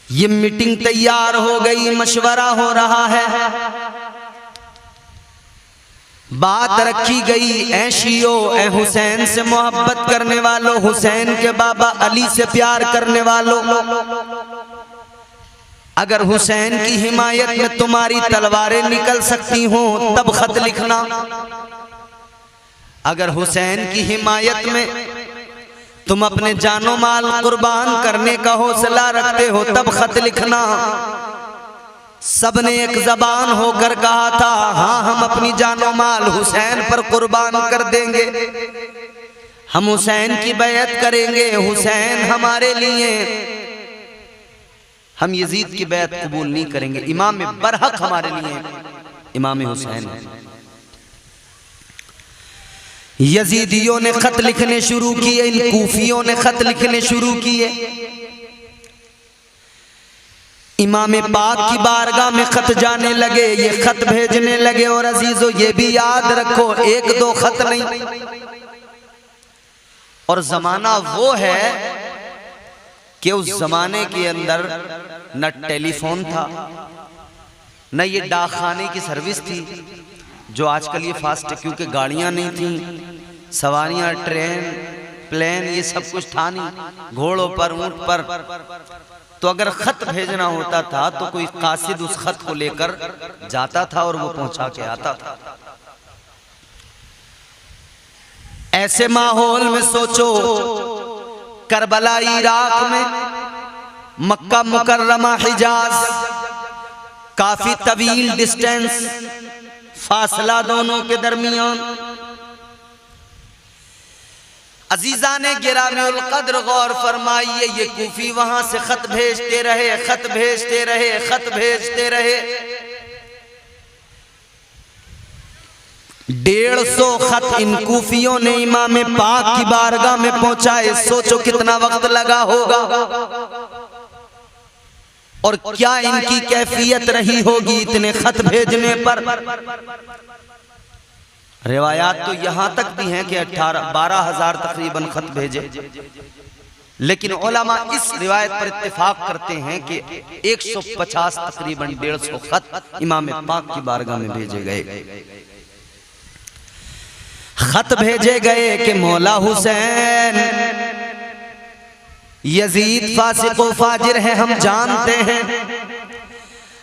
Speaker 1: ये मीटिंग तैयार हो गई, मशवरा हो रहा है, बात रखी गई। ऐ शियो, ऐ हुसैन से मोहब्बत करने वालों, हुसैन के बाबा अली से प्यार करने वालों, अगर हुसैन की हिमायत में तुम्हारी तलवारें निकल सकती हों तब खत लिखना। अगर हुसैन की हिमायत में तुम अपने जानो माल कुर्बान करने का हौसला रखते हो तब खत लिखना। सबने एक जबान होकर कहा था, हाँ हम अपनी जानो माल हुसैन पर कुर्बान कर देंगे, हम हुसैन की बैत करेंगे, हुसैन हमारे लिए, हम यजीद की बैत कबूल नहीं करेंगे, इमाम बरहक हमारे लिए इमाम हुसैन है। यजीदियों ने खत लिखने शुरू किए, इन कूफियों ने खत लिखने शुरू किए, इमाम पाक की बारगाह में खत जाने लगे, ये खत भेजने लगे। और अजीजों ये भी याद रखो, एक दो खत नहीं, और जमाना वो है कि उस जमाने के अंदर न टेलीफोन था, न ये डाकखाने की सर्विस थी जो आजकल ये फास्ट है, क्योंकि गाड़ियां नहीं थी, सवारियां, ट्रेन, प्लेन, ये सब कुछ था नहीं, घोड़ों पर, ऊंट पर। तो अगर खत भेजना होता था तो कोई कासिद उस खत को लेकर जाता था और वो पहुंचा के आता था। ऐसे माहौल में सोचो, करबला इराक में, मक्का मुकर्रमा हिजाज, काफी तवील डिस्टेंस, फासला दोनों के दरमियान। अजीजाने गिरामीउल कद्र गौर फरमाइए, ये कूफी वहां से खत भेजते रहे, खत भेजते रहे, खत भेजते रहे। 150 खत इन कूफियों ने इमाम पाक की बारगाह में पहुंचाए। सोचो कितना वक्त लगा होगा और क्या इनकी कैफियत रही होगी इतने खत भेजने पर। रिवायात तो यहां तक भी हैं कि 12,000 तकरीबन खत भेजे, लेकिन उलमा इस रिवायत पर इत्तेफाक करते हैं कि 150 तकरीबन 150 खत इमाम पाक की बारगाह में भेजे गए। खत भेजे गए कि मौला हुसैन, यजीद फासिक व फाजिर है, हम जानते हैं,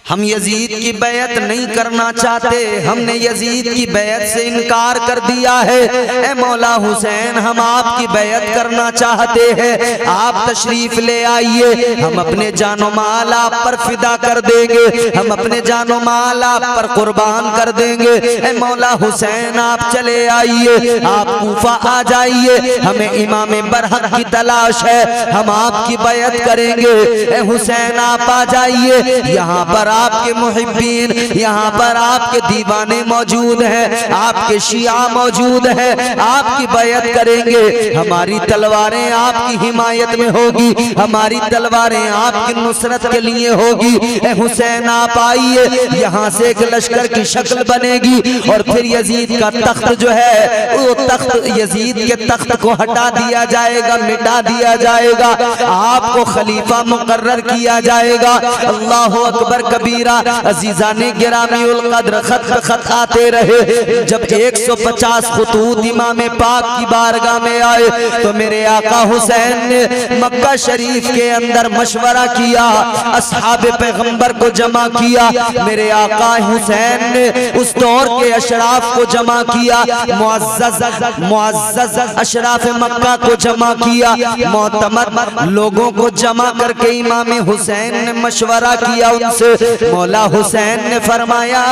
Speaker 1: हम यजीद की बैत नहीं करना चाहते, हमने यजीद की बैत से इनकार कर दिया है। ए मौला हुसैन, हम आपकी बैत करना चाहते हैं, आप तशरीफ ले आइए, हम अपने जानो माल आप पर फिदा कर देंगे, हम अपने जानो माल आप पर कुर्बान कर देंगे। ए मौला हुसैन, आप चले आइए, आप कूफा आ जाइए, हमें इमाम बरहक की तलाश है, हम आपकी बैत करेंगे। ए हुसैन, आप आ जाइए, यहाँ पर आपके मुहिब्बीन, यहाँ पर आपके दीवाने मौजूद हैं, आपके शिया मौजूद हैं, आपकी बैत करेंगे, हमारी तलवारें आपकी हिमायत में होगी, हमारी तलवारें आपकी नुसरत के लिए होगी। ए हुसैन, आप आइए, यहाँ से एक लश्कर की शक्ल बनेगी और फिर यजीद का तख्त जो है, वो तख्त, यजीद के तख्त को हटा दिया जाएगा, मिटा दिया जाएगा, आपको खलीफा मुकर्रर किया जाएगा। अल्लाह अकबर कबीरा। अजीजाने गिरामीउल कद्र खत पे खत आते रहे। जब 150 खतूत इमाम पाक की बारगाह में आए तो मेरे आका हुसैन ने मक्का शरीफ के अंदर मशवरा किया, असहाब पैगंबर को जमा किया, मेरे आका हुसैन ने उस दौर के अशराफ को जमा किया, मुअज़्ज़ज़ अशराफ मक्का को जमा किया, मोतमद लोगों को जमा करके इमाम हुसैन ने मशवरा किया उनसे मौला हुसैन ने फरमाया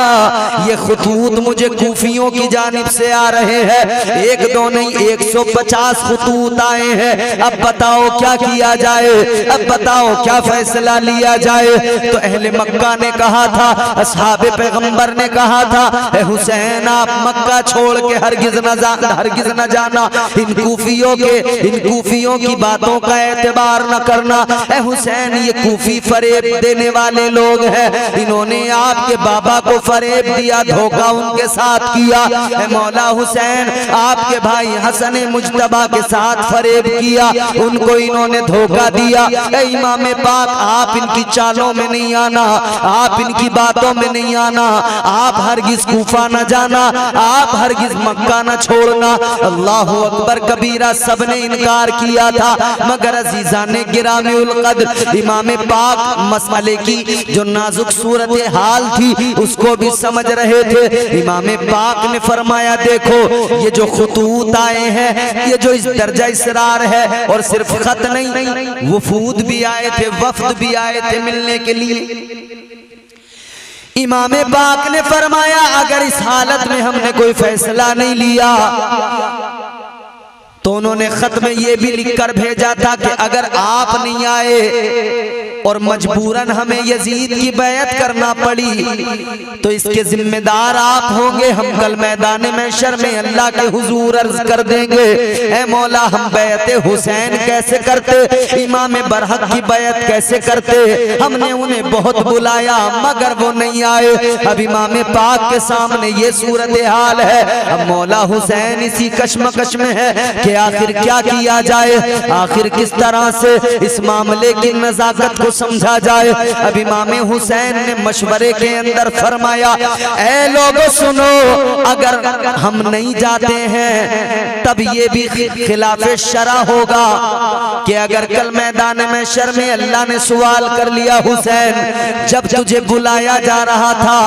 Speaker 1: ये खतूत मुझे कूफियों की जानिब से आ रहे हैं, एक दो नहीं 150 खतूत आए हैं। अब बताओ क्या किया जाए, अब बताओ क्या फैसला लिया जाए। तो अहले मक्का ने कहा था, असहाबे पैगंबर ने कहा था, ए हुसैन आप मक्का छोड़ के हरगिज न जाना, इन कूफियों की बातों का एतबार न करना। ए हुसैन ये कूफी फरेब देने वाले लोग हैं, इन्होंने आपके बाबा को फरेब दिया, धोखा उनके साथ किया। ए मौला हुसैन आपके भाई हसन मुज्तबा के साथ फरेब किया, उनको इन्होंने धोखा दिया। ए इमाम पाक आप इनकी चालों में नहीं आना, आप इनकी बातों में नहीं आना, आप हरगिज कूफा न जाना, आप हरगिज मक्का न छोड़ना। अल्लाहु अकबर कबीरा, सबने इनकार किया था, मगर अजीजा ने गिरामी उल कद्र इमाम पाक मसले की जो नाजुक सूरत हाल थी उसको भी समझ रहे थे। इमाम पाक ने फरमाया देखो ये जो खतूत आए हैं, ये जो इस दर्जा इसरार है, और सिर्फ खत नहीं वफूद भी आए थे, वफ्द भी आए थे मिलने के लिए। इमाम पाक ने फरमाया अगर इस हालत में हमने कोई फैसला नहीं लिया तो उन्होंने खत में ये भी लिखकर भेजा था कि अगर आप नहीं आए और मजबूरन हमें यजीद की बैत करना पड़ी तो इसके जिम्मेदार आप होंगे। हम कल मैदान महशर में अल्लाह के हुजूर अर्ज कर देंगे, ऐ मौला हम बैत हुसैन कैसे करते, इमाम बरहक की बैत कैसे करते। हमने उन्हें बहुत बुलाया मगर वो नहीं आए। अब इमाम पाक के सामने ये सूरत हाल है। अब मौला हुसैन इसी कश्मकश में है कि आखिर क्या किया जाए, आखिर किस तरह से इस मामले की नजाकत को समझा जाए। अब इमाम हुसैन ने मशवरे के अंदर फरमाया, ऐ लोगों सुनो, अगर हम नहीं जाते हैं तब ये भी खिलाफे शरा होगा कि अगर कल मैदान महशर में अल्लाह ने सवाल कर लिया, हुसैन जब तुझे बुलाया जा रहा था,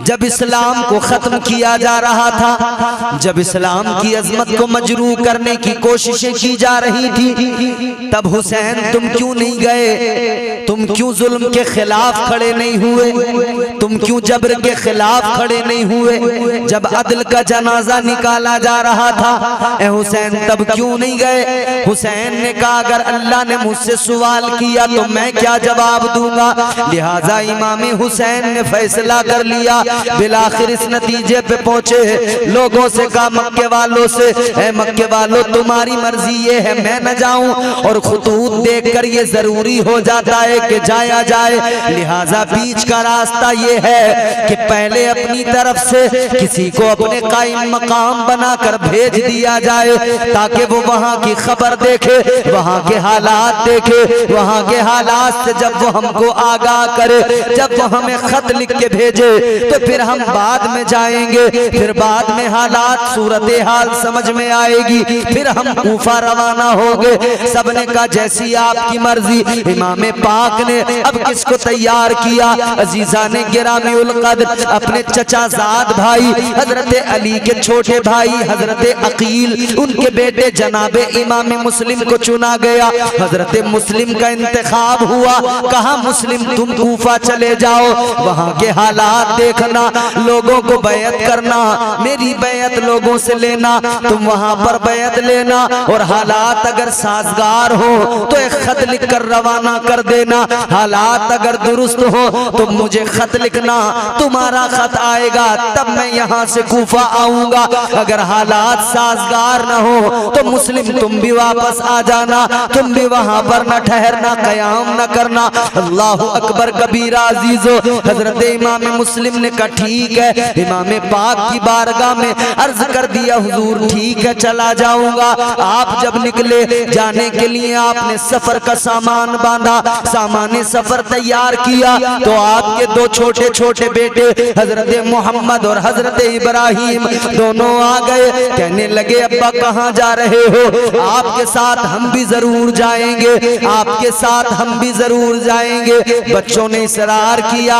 Speaker 1: जब इस्लाम को खत्म किया जा रहा था, जब इस्लाम की अजमत को मजरू करने की कोशिशें की जा रही थी, तब हुसैन तुम क्यों नहीं गए, तुम क्यों जुल्म के खिलाफ खड़े नहीं हुए, तुम क्यों जबर के खिलाफ खड़े नहीं हुए। जब अदल का जनाजा निकाला जा रहा था ए हुसैन तब क्यों नहीं गए। हुसैन ने कहा अगर अल्लाह ने मुझसे सवाल किया तो मैं क्या जवाब दूंगा। लिहाजा इमाम हुसैन ने फैसला कर लिया, बिलाखिर इस नतीजे पे पहुंचे, लोगों से कहा मक्के वालों से, ऐ मक्के वालों तुम्हारी मर्जी ये है मैं न जाऊं, और खुतूत देखकर ये जरूरी हो जाता है कि जाया जाए। लिहाजा बीच का रास्ता ये है कि पहले अपनी तरफ से किसी को अपने कायम मकाम बनाकर भेज दिया जाए ताकि वो वहां की खबर देखे, वहां के हालात देखे, वहां के हालात से जब वो हमको आगाह करे, जब वो हमें खत लिख के भेजे तो फिर हम बाद में जाएंगे, फिर बाद में हालात सूरत हाल समझ में आएगी, फिर हम कूफा रवाना होंगे। सबने कहा जैसी आपकी मर्जी। इमाम पाक ने अब किसको तैयार किया, अजीजा ने गिरामी उल कद्र अपने चचाजाद भाई हजरत अली के छोटे भाई हजरत अकील, उनके बेटे जनाबे इमाम मुस्लिम को चुना गया। हजरत मुस्लिम का इंतखाब हुआ, कहा मुस्लिम तुम कूफा चले जाओ, वहां के हालात देखना, लोगों को बैत करना, मेरी बैत लोगों से लेना, तुम वहां पर बैत लेना, और हालात अगर साजगार हो तो एक खत लिख कर रवाना कर देना, हालात अगर दुरुस्त हो तो मुझे खत लिखना, तुम्हारा खत आएगा तब मैं यहाँ से कूफा आऊंगा। अगर हालात साजगार न हो तो मुस्लिम तुम भी वापस आ जाना, तुम भी वहां पर न ठहरना, कयाम न करना। अल्लाहु अकबर कबीरा अजीजो। हजरत इमाम मुस्लिम ने कहा ठीक है। इमाम पाक की बारगाह में अर्ज कर दिया हुजूर ठीक है चला जाऊंगा। आप जब निकले जाने के लिए आपने सफर का सामान बांधा, सामान सफर तैयार किया तो आपके दो छोटे छोटे बेटे हजरत मोहम्मद और हजरत इब्राहिम दोनों आ गए। कहने लगे अब्बा कहाँ जा रहे हो, आपके साथ हम भी जरूर जाएंगे, आपके साथ हम भी जरूर जाएंगे। बच्चों ने इसरार किया,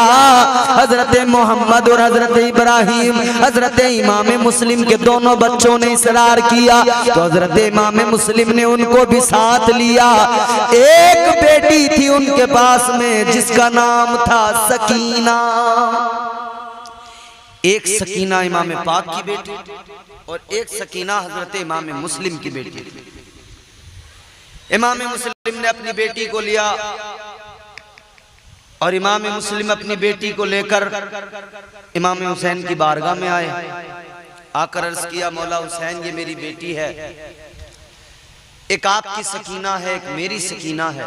Speaker 1: हजरत मोहम्मद मोहम्मद और हजरत इब्राहिम, हजरत इमाम मुस्लिम के दोनों बच्चों ने इसरार किया तो हजरत इमाम मुस्लिम ने उनको भी साथ लिया। एक बेटी थी उनके पास में जिसका नाम था सकीना। एक सकीना इमाम पाक की बेटी और एक सकीना हजरत इमाम मुस्लिम की बेटी। इमाम मुस्लिम ने अपनी बेटी को लिया और इमाम मुस्लिम अपनी बेटी को लेकर इमाम हुसैन की बारगाह में आए। आकर अर्ज किया, मौला हुसैन ये मेरी बेटी है, एक आपकी सकीना है, एक मेरी सकीना है।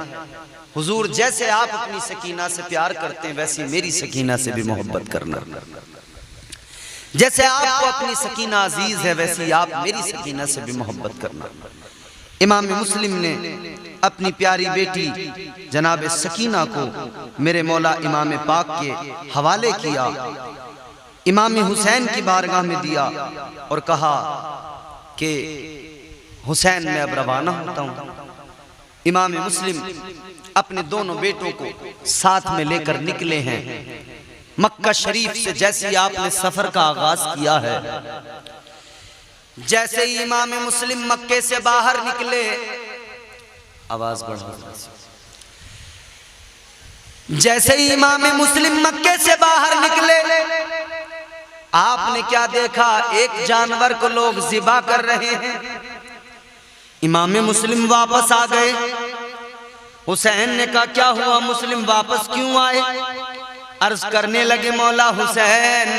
Speaker 1: हुजूर जैसे आप अपनी सकीना से प्यार करते हैं वैसे मेरी सकीना से भी मोहब्बत करना। जैसे आपको अपनी सकीना अजीज है वैसे आप मेरी सकीना से भी मोहब्बत करना। इमाम मुस्लिम ने अपनी प्यारी बेटी जनाब सकीना को मेरे मौला इमाम पाक के हवाले किया, इमाम हुसैन की बारगाह में दिया और कहा कि हुसैन मैं अब रवाना होता हूँ। इमाम मुस्लिम अपने दोनों बेटों को साथ में लेकर निकले हैं। मक्का शरीफ से जैसे ही आपने सफर का आगाज किया है, जैसे ही इमाम मुस्लिम मक्के से बाहर निकले, आवाज बढ़ा, जैसे ही इमाम मुस्लिम मक्के से बाहर निकले आपने क्या देखा, एक जानवर को लोग ज़िबा कर रहे हैं। इमाम मुस्लिम वापस आ गए। हुसैन ने कहा क्या हुआ, मुस्लिम वापस क्यों आए? अर्ज करने लगे, मौला हुसैन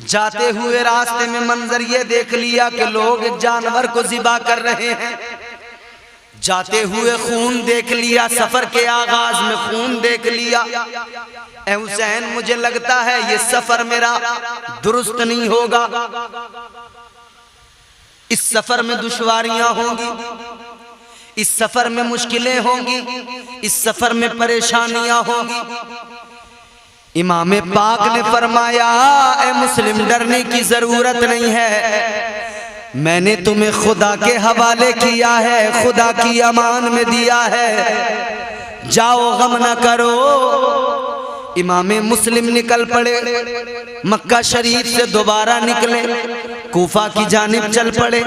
Speaker 1: जाते हुए रास्ते में मंजर ये देख लिया कि लोग एक जानवर को ज़िबा कर रहे हैं। जाते हुए खून देख लिया, सफर के आगाज में खून देख लिया। ए हुसैन मुझे लगता है ये सफर मेरा दुरुस्त नहीं होगा, इस सफर में दुश्वारियां होंगी, इस सफर में मुश्किलें होंगी, इस सफर में परेशानियां होंगी। इमाम पाक ने फरमाया, ए मुस्लिम डरने की जरूरत नहीं है, मैंने तुम्हें खुदा के हवाले किया है, खुदा की अमान में दिया है, जाओ गम न करो। इमाम मुस्लिम निकल पड़े, मक्का शरीफ से दोबारा निकले, कूफा की जानिब चल पड़े।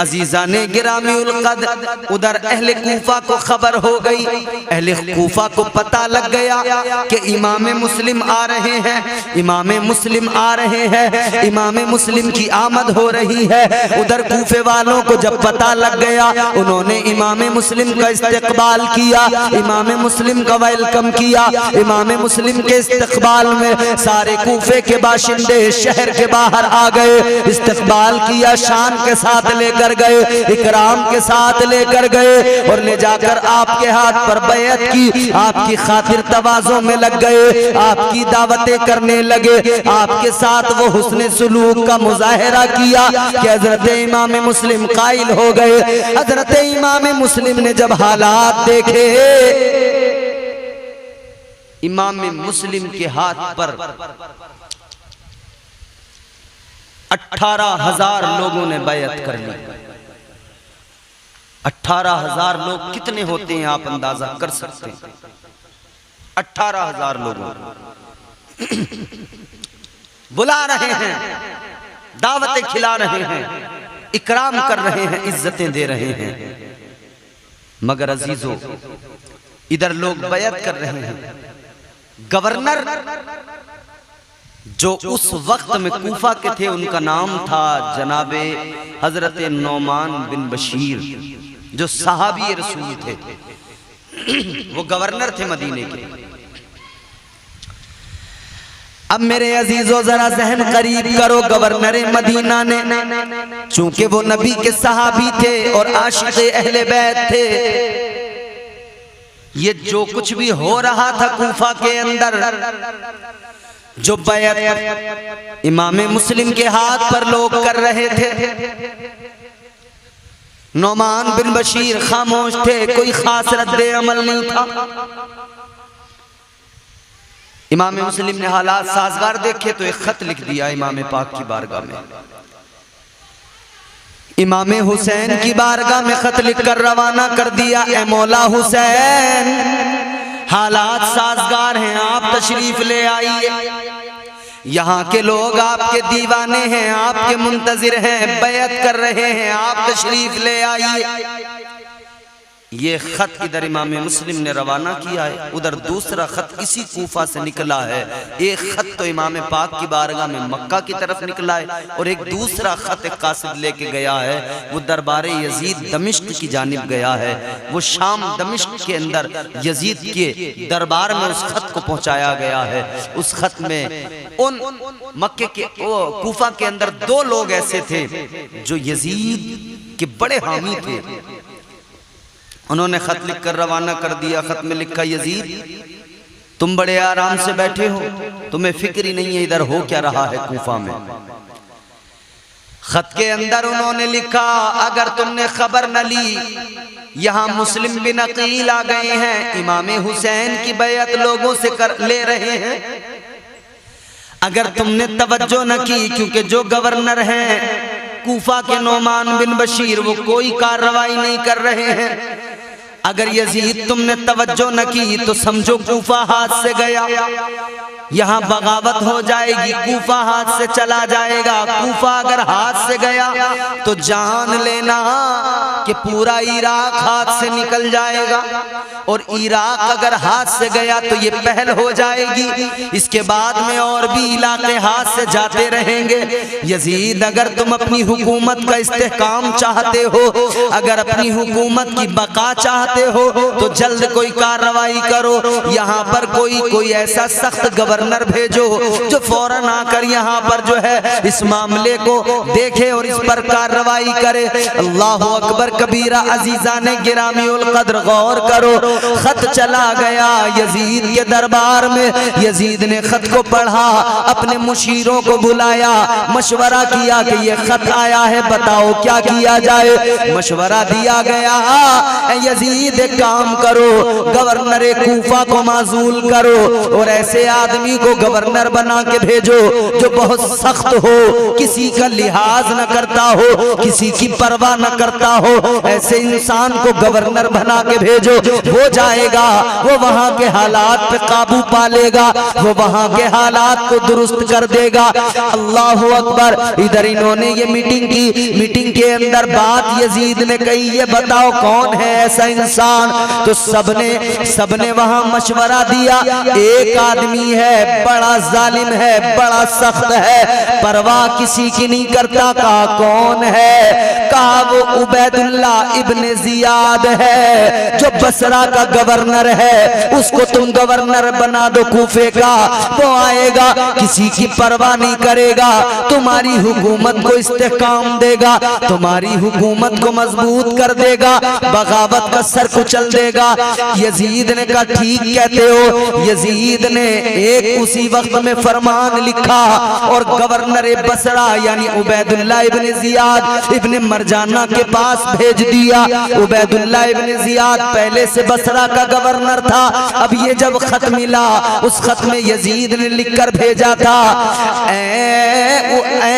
Speaker 1: अजीजा ने गिरामी उल कद उधर अहले कूफा को खबर हो गई, अहले कूफा को पता लग गया कि इमाम मुस्लिम आ रहे हैं, इमाम मुस्लिम आ रहे हैं, इमाम मुस्लिम की आमद हो रही है। उधर कूफे वालों को जब पता लग गया, उन्होंने इमाम मुस्लिम का इस्तकबाल किया, इमाम मुस्लिम का वेलकम किया। इमाम मुस्लिम के इस्तकबाल में सारे कूफे के बाशिंदे शहर के बाहर आ गए, इस्तकबाल किया, शान के साथ लेकर गए, इकराम के साथ लेकर गए और ले जाकर आपके हाथ पर बैअत की, आपकी खातिर तवाज़ो में लग गए, आपकी दावतें करने लगे, आपके साथ वो हुस्न सुलूक का मुजाहिरा किया कि हजरत इमाम मुस्लिम कायल हो गए। हजरत इमाम मुस्लिम ने जब हालात देखे, इमाम मुस्लिम के हाथ पर 18,000 लोगों ने बैअत कर ली। 18,000 लोग कितने होते हैं आप अंदाजा कर सकते हैं? 18,000 लोगों बुला रहे हैं, दावतें खिला रहे हैं, इकराम कर रहे हैं, इज्जतें दे रहे हैं। मगर अजीजों, इधर लोग बैअत कर रहे हैं। गवर्नर जो उस वक्त में कूफा के थे, उनका नाम था जनाबे हजरत नौमान बिन बशीर, जो सहाबी रसूल थे, वो गवर्नर थे मदीने के। अब मेरे अजीजों जरा जहन करीब करो, गवर्नर मदीना ने, चूंकि वो नबी के सहाबी थे और आशिक़े अहले बैत थे, ये जो कुछ भी हो रहा था कूफा के अंदर, जो बैअत इमाम मुस्लिम के हाथ पर लोग कर रहे थे, नौमान बिन बशीर खामोश थे, कोई खास रद्दे अमल नहीं था। इमाम मुस्लिम ने हालात साजगार देखे तो एक खत लिख दिया इमाम पाक की बारगाह में। इमाम हुसैन की बारगाह में खत लिखकर रवाना कर दिया, ए मौला हुसैन, हालात साजगार हैं, आप तशरीफ ले आइए। यहाँ के लोग आपके दीवाने हैं, आपके मुंतजिर हैं, बैत कर रहे हैं, आप तशरीफ ले आइए। ये खत इधर इमाम मुस्लिम ने रवाना किया है, उधर दूसरा खत इसी कूफा से निकला है। एक खत तो इमाम पाक की बारगाह में मक्का की तरफ निकला है और एक दूसरा खत एक कासिद लेके गया है, वो दरबार यजीद दमिश्क की जानिब गया है। वो शाम दमिश्क के अंदर यजीद के दरबार में उस खत को पहुंचाया गया है। उस खत में उन मक्के के कूफा के अंदर दो लोग ऐसे थे जो यजीद के बड़े हामी थे। उन्होंने खत लिखकर रवाना कर दिया। खत में लिखा, यजीद तुम बड़े आराम से बैठे हो, तुम्हें फिक्र ही नहीं है इधर हो क्या रहा है कूफा में। खत के अंदर उन्होंने लिखा, अगर तुमने खबर न ली, यहाँ मुस्लिम बिन अकील आ गए हैं, इमाम हुसैन की बैत लोगों से ले रहे हैं। अगर तुमने तवज्जो न की, क्योंकि जो गवर्नर हैं कूफा के नोमान बिन बशीर, वो कोई कार्रवाई नहीं कर रहे हैं। अगर यजीद तुमने तवज्जो न की तो समझो कूफा हाथ से गया, यहाँ बगावत हो जाएगी, कूफा हाथ से चला जाएगा। कूफा अगर हाथ से गया तो जान लेना कि पूरा इराक हाथ से निकल जाएगा, और इराक अगर हाथ से गया तो ये पहल हो जाएगी। इसके बाद में और भी इलाके हाथ से जाते रहेंगे। यजीद अगर तुम अपनी हुकूमत का इस्तेहकाम चाहते हो, अगर अपनी हुकूमत की बका चाहते हो तो जल्द कोई कार्रवाई करो। यहाँ पर कोई ऐसा सख्त गवर्नर भेजो जो फौरन आकर यहाँ पर जो है इस मामले को देखे और इस पर कार्रवाई करे। अल्लाह अकबर कबीरा, अजीजा ने गिरामी उल कद्र, गौर करो। खत चला गया यजीद के दरबार में। यजीद ने खत को पढ़ा, अपने मुशीरों को बुलाया, मशवरा किया कि ये खत आया है, बताओ क्या किया जाए। मशवरा दिया गया, यजीद एक काम करो, गवर्नर कूफा को माजूल करो और ऐसे आदमी को गवर्नर बना के भेजो जो बहुत सख्त हो, किसी का लिहाज न करता हो, किसी की परवाह न करता हो। ऐसे इंसान को गवर्नर बना के भेजो, वो जाएगा, वो वहां के हालात पे काबू पा लेगा, वो वहां के हालात को दुरुस्त कर देगा। अल्लाह अकबर। इधर इन्होंने ये मीटिंग की। मीटिंग के अंदर बात यजीद ने कही, ये बताओ कौन है ऐसा इंसान। तो सबने वहां मशवरा दिया, एक आदमी है, बड़ा जालिम है, बड़ा सख्त है, परवाह किसी की नहीं करता। कहा कौन है? कहा वो उबैदुल्ला इब्ने जियाद है, जो बसरा का गवर्नर है, उसको तुम गवर्नर बना दो कूफे का। वो आएगा, किसी की परवाह नहीं करेगा, तुम्हारी हुकूमत को इस्तेहकाम देगा, तुम्हारी हुकूमत को मजबूत कर देगा, बगावत का सर कुचल देगा। यजीद ने कहा ठीक कहते हो। यजीद ने एक उसी वक्त में फरमान लिखा और गवर्नर बसरा यानी उबैदुल्ला इब्ने जियाद इब्ने मरजाना के पास भेज दिया। उबैदुल्ला इब्ने जियाद पहले से बसरा का गवर्नर था। अब ये जब खत मिला, उस खत में यजीद ने लिखकर भेजा था,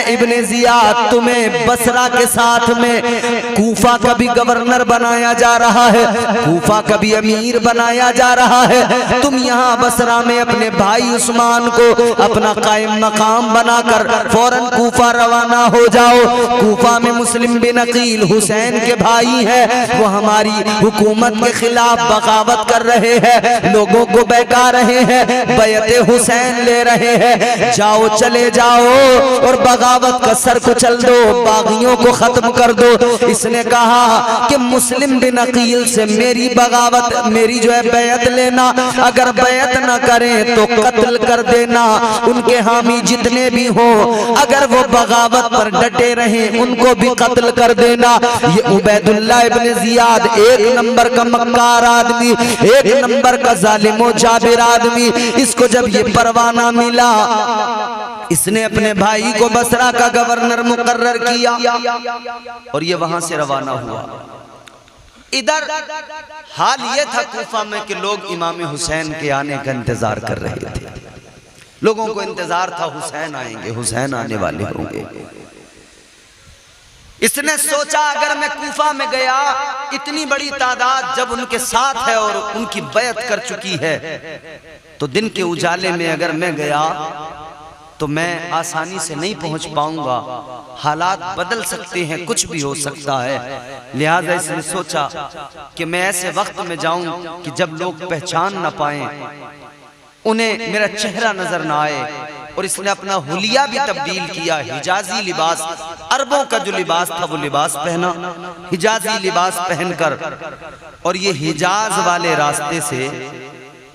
Speaker 1: इब्ने जियाद, तुम्हें बसरा के साथ में कूफा का भी गवर्नर बनाया जा रहा है, कूफा का भी अमीर बनाया जा रहा है। तुम यहाँ बसरा में अपने भाई उस्मान को अपना कायम मकाम बनाकर फौरन कूफा रवाना हो जाओ। कूफा में मुस्लिम बिन अकील हुसैन के भाई हैं, वो हमारी हुकूमत के खिलाफ बगावत कर रहे हैं, लोगों को बहका रहे हैं, बैअते हुसैन ले रहे हैं। जाओ, चले जाओ और बगावत का सर कुचल दो, बागियों को खत्म कर दो। इसने कहा कि मुस्लिम बिन अकील से मेरी बगावत, मेरी जो है बैत लेना, अगर बैत ना करें तो कत्ल कर देना। उनके हामी जितने भी हो, अगर वो बगावत पर डटे रहें उनको भी कत्ल कर देना। ये उबैदुल्ला इब्ने जियाद एक नंबर का मक्कार आदमी, एक नंबर का जालिम जाबिर आदमी, इसको जब ये परवाना मिला, इसने अपने भाई को बसरा का गवर्नर मुकर्रर किया और ये वहां से रवाना हुआ। इधर हाल ये था कूफा में कि लोग इमाम हुसैन के आने का इंतजार कर रहे थे। लोगों को इंतजार था हुसैन आएंगे, हुसैन आने वाले होंगे। इसने सोचा अगर मैं कूफा में गया, इतनी बड़ी तादाद जब उनके साथ है और उनकी बैत कर चुकी है, तो दिन के उजाले में अगर मैं गया तो मैं आसानी से नहीं पहुंच पाऊंगा, हालात बदल सकते हैं, कुछ भी हो सकता है। लिहाजा इसने सोचा कि मैं ऐसे वक्त में जाऊं कि जब लोग पहचान ना पाएं, उन्हें मेरा चेहरा नजर ना आए। और इसने अपना हुलिया भी तब्दील किया, हिजाजी लिबास, अरबों का जो लिबास था वो लिबास पहना, हिजाजी लिबास पहनकर, और ये हिजाज वाले रास्ते से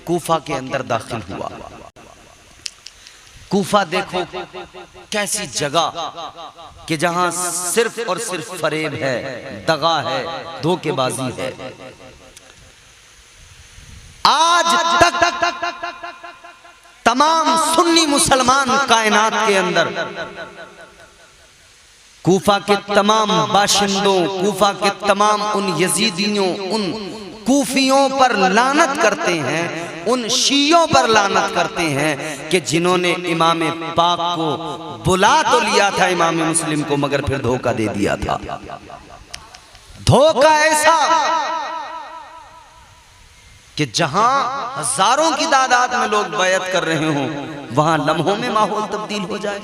Speaker 1: कूफा के अंदर दाखिल हुआ। कूफा देखो कैसी जगह कि जहां सिर्फ और सिर्फ फरेब है, दगा है, धोखेबाजी है। आज तक तमाम सुन्नी मुसलमान कायनात के अंदर कूफा के तमाम बाशिंदों, कूफा के तमाम उन यजीदियों, उन कूफियों पर लानत करते हैं, उन शियों पर लानत करते हैं कि जिन्होंने इमाम पाक को बुला तो लिया था, इमाम मुस्लिम को, मगर फिर धोखा दे दिया था। धोखा ऐसा कि जहां हजारों की तादाद में लोग बैत कर रहे हों, वहां लम्हों में माहौल तब्दील हो जाए।